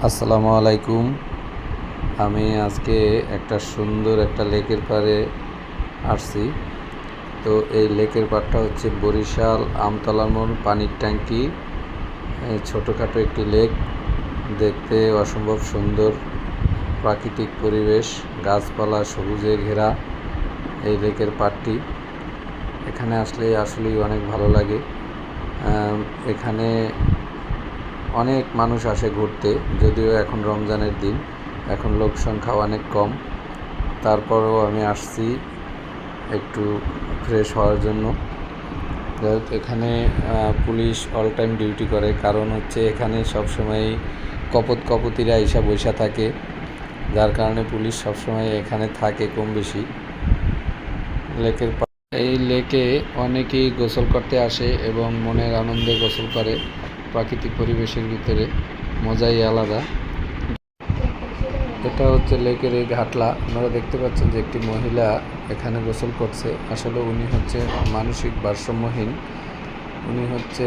আসসালামু আলাইকুম। আমি আজকে একটা সুন্দর একটা লেকের পাড়ে আসছি। তো এই লেকের পাড়টা হচ্ছে বরিশাল আমতলা মোড় পানির ট্যাঙ্কি। ছোটোখাটো একটি লেক, দেখতে অসম্ভব সুন্দর প্রাকৃতিক পরিবেশ, গাছপালা সবুজে ঘেরা এই লেকের পাড়টি। এখানে আসলে আসলেই অনেক ভালো লাগে। এখানে অনেক মানুষ আসে ঘুরতে, যদিও এখন রমজানের দিন, এখন লোক সংখ্যা অনেক কম। তারপরেও আমি আসছি একটু ফ্রেশ হওয়ার জন্য। যাই হোক, এখানে পুলিশ অল টাইম ডিউটি করে, কারণ হচ্ছে এখানে সবসময় কপতিরা এসে বসে থাকে, যার কারণে পুলিশ সবসময় এখানে থাকে কম বেশি। এই লেকে অনেকেই গোসল করতে আসে এবং মনের আনন্দে গোসল করে। প্রাকৃতিক পরিবেশের ভিতরে মজাই আলাদা। এটা হচ্ছে লেকের এই ঘাটলা। আপনারা দেখতে পাচ্ছেন যে একটি মহিলা এখানে গোসল করছে। আসলে উনি হচ্ছে মানসিক ভারসাম্যহীন। উনি হচ্ছে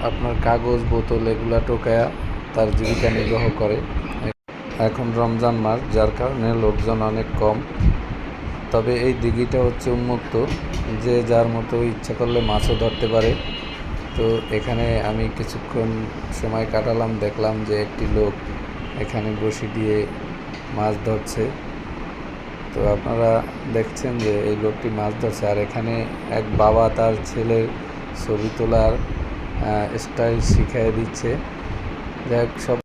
আপনার কাগজ বোতল এগুলা টোকায়া তার জীবিকা নির্বাহ করে। এখন রমজান মাস, যার কারণে লোকজন অনেক কম। তবে এই দিঘিটা হচ্ছে উন্মুক্ত, যে যার মতো ইচ্ছা করলে মাছও ধরতে পারে। তো এখানে আমি কিছুক্ষণ সময় কাটালাম, দেখলাম যে একটি লোক এখানে বসি দিয়ে মাছ ধরছে। তো আপনারা দেখছেন যে এই লোকটি মাছ ধরছে, আর এখানে এক বাবা তার ছেলের ছবি তোলার স্টাইল শিখিয়ে দিচ্ছে। যাই হোক, সব